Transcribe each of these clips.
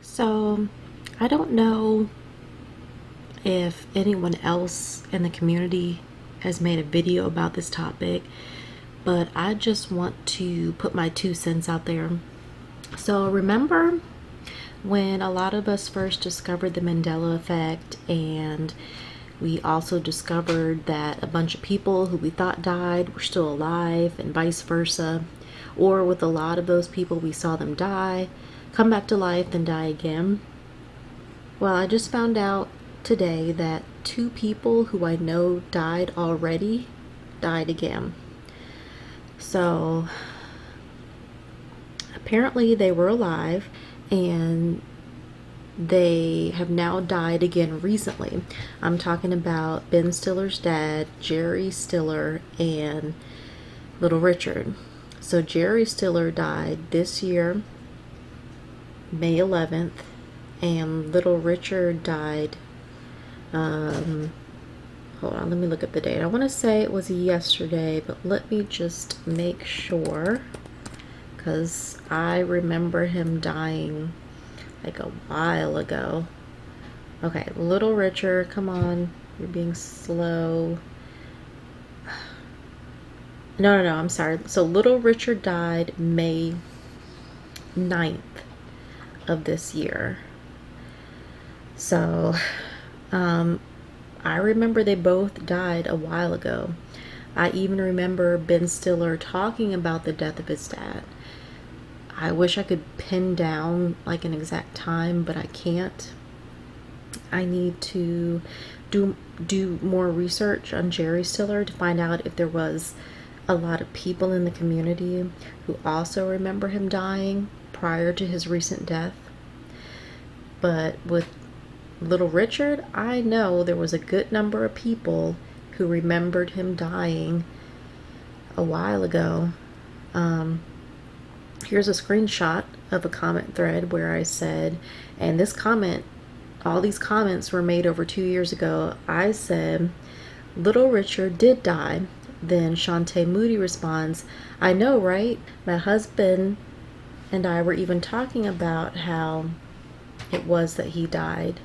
So, I don't know if anyone else in the community has made a video about this topic, but I just want to put my 2 cents out there. So, remember when a lot of us first discovered the Mandela Effect, and we also discovered that a bunch of people who we thought died were still alive, and vice versa? Or with a lot of those people, we saw them die, come back to life, then die again. Well, I just found out today that 2 people who I know died already died again. So apparently they were alive and they have now died again recently. I'm talking about Ben Stiller's dad, Jerry Stiller, and Little Richard. So Jerry Stiller died this year, May 11th, and Little Richard died, hold on, let me look at the date. I want to say it was yesterday, but let me just make sure, because I remember him dying like a while ago. Okay, Little Richard, come on, you're being slow. No, I'm sorry. So Little Richard died May 9th of this year. So, I remember they both died a while ago. I even remember Ben Stiller talking about the death of his dad. I wish I could pin down like an exact time, but I can't. I need to do more research on Jerry Stiller to find out if there was a lot of people in the community who also remember him dying prior to his recent death. But with Little Richard, I know there was a good number of people who remembered him dying a while ago. Here's a screenshot of a comment thread where I said, and this comment, all these comments were made over 2 years ago. I said, Little Richard did die. Then Shantae Moody responds, I know, right? My husband and I were even talking about how it was that he died.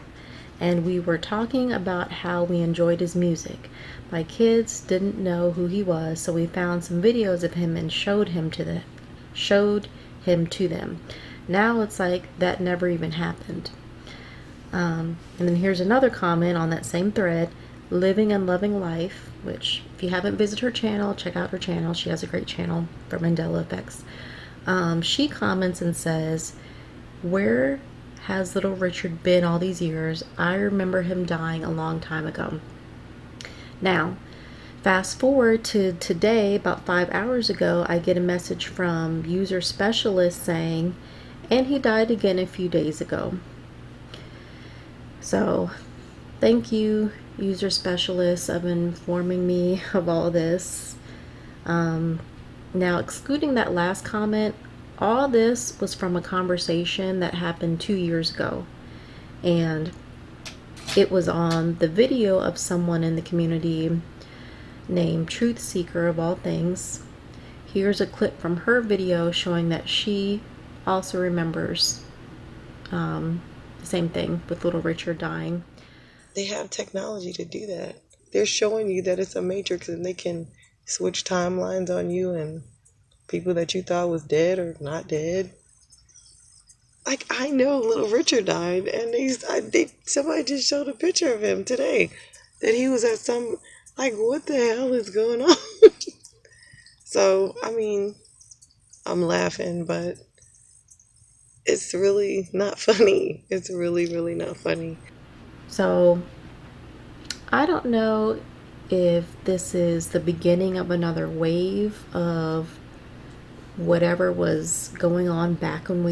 And we were talking about how we enjoyed his music. My kids didn't know who he was, so we found some videos of him and showed him to them. Now it's like that never even happened. And then here's another comment on that same thread, Living and Loving Life, which if you haven't visited her channel, check out her channel. She has a great channel for Mandela Effects. She comments and says, where has Little Richard been all these years? I remember him dying a long time ago. Now, fast forward to today, about 5 hours ago, I get a message from User Specialist saying, and he died again a few days ago. So, thank you, User Specialist, of informing me of all this. Now, excluding that last comment, all this was from a conversation that happened 2 years ago. And it was on the video of someone in the community named Truth Seeker, of all things. Here's a clip from her video showing that she also remembers the same thing with Little Richard dying. They have technology to do that. They're showing you that it's a matrix and they can switch timelines on you and people that you thought was dead or not dead. Like, I know Little Richard died, and somebody just showed a picture of him today that he was at some, like, what the hell is going on? So, I mean, I'm laughing, but it's really not funny. It's really, really not funny. So, I don't know if this is the beginning of another wave of whatever was going on back when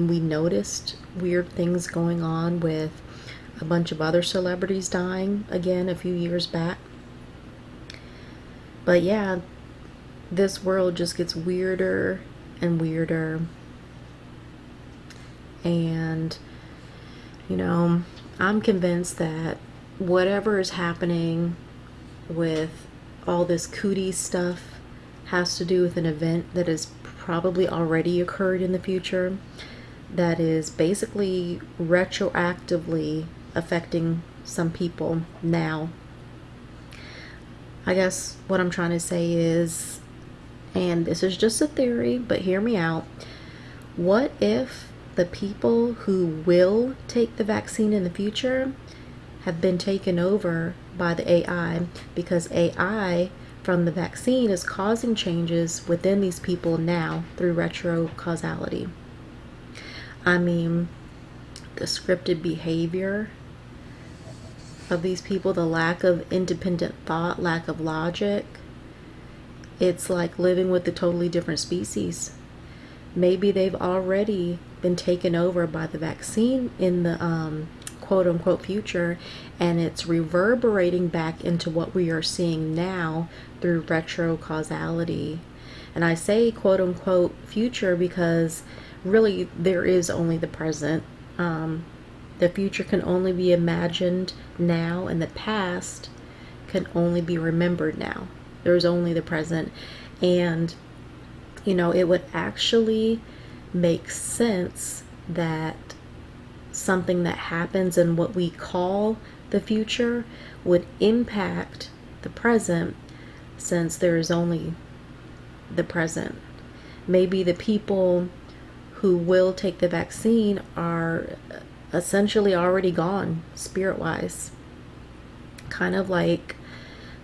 we noticed weird things going on with a bunch of other celebrities dying again a few years back. But yeah, this world just gets weirder and weirder. And I'm convinced that whatever is happening with all this cootie stuff has to do with an event that has probably already occurred in the future. that is basically retroactively affecting some people now. I guess what I'm trying to say is, and this is just a theory, but hear me out. What if the people who will take the vaccine in the future have been taken over by the AI, because AI from the vaccine is causing changes within these people now through retrocausality? I mean, the scripted behavior of these people, the lack of independent thought, lack of logic, it's like living with a totally different species. Maybe they've already been taken over by the vaccine in the quote unquote future, and it's reverberating back into what we are seeing now through retrocausality. And I say quote unquote future because really there is only the present. The future can only be imagined now, and the past can only be remembered now. There's only the present. And it would actually make sense that something that happens in what we call the future would impact the present, since there is only the present. Maybe the people who will take the vaccine are essentially already gone spirit-wise. Kind of like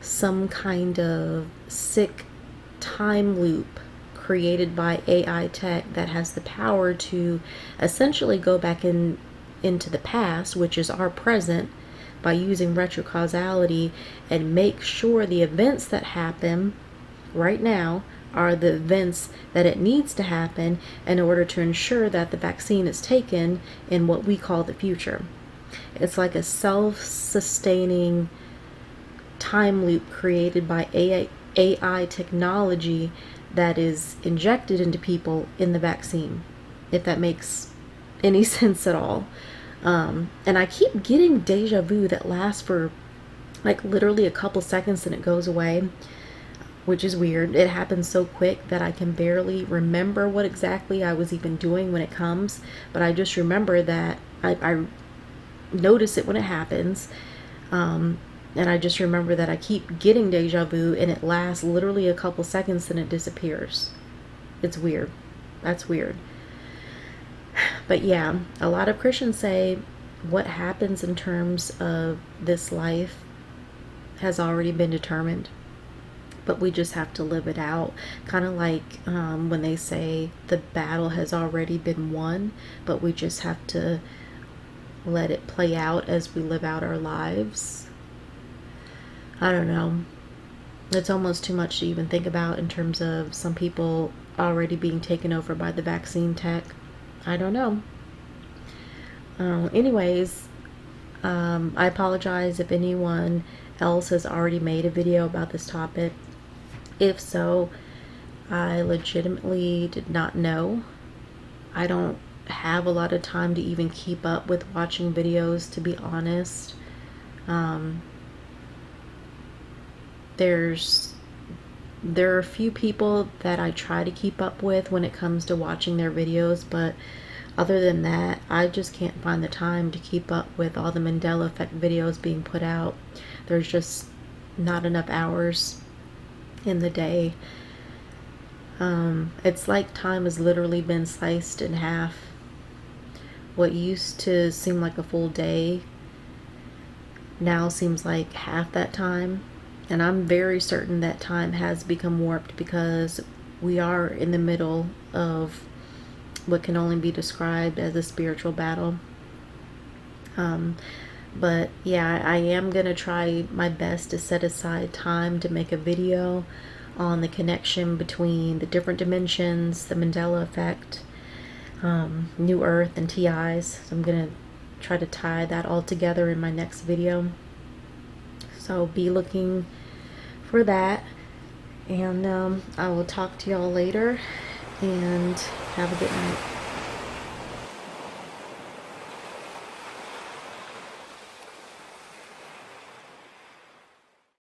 some kind of sick time loop created by AI tech that has the power to essentially go back into the past, which is our present, by using retrocausality, and make sure the events that happen right now are the events that it needs to happen in order to ensure that the vaccine is taken in what we call the future. It's like a self-sustaining time loop created by AI technology that is injected into people in the vaccine, if that makes any sense at all. And I keep getting deja vu that lasts for like literally a couple seconds and it goes away, which is weird. It happens so quick that I can barely remember what exactly I was even doing when it comes, but I just remember that I notice it when it happens. And I just remember that I keep getting deja vu, and it lasts literally a couple seconds and it disappears. It's weird. That's weird. But yeah, a lot of Christians say what happens in terms of this life has already been determined, but we just have to live it out. Kind of like when they say the battle has already been won, but we just have to let it play out as we live out our lives. I don't know. It's almost too much to even think about in terms of some people already being taken over by the vaccine tech. I don't know. Anyways, I apologize if anyone else has already made a video about this topic. If so, I legitimately did not know. I don't have a lot of time to even keep up with watching videos, to be honest. There are a few people that I try to keep up with when it comes to watching their videos, but other than that, I just can't find the time to keep up with all the Mandela Effect videos being put out. There's just not enough hours in the day. It's like time has literally been sliced in half. What used to seem like a full day now seems like half that time. And I'm very certain that time has become warped because we are in the middle of what can only be described as a spiritual battle. But yeah, I am going to try my best to set aside time to make a video on the connection between the different dimensions, the Mandela Effect, New Earth, and TIs. So I'm going to try to tie that all together in my next video. So be looking for that, and I will talk to y'all later, and have a good night.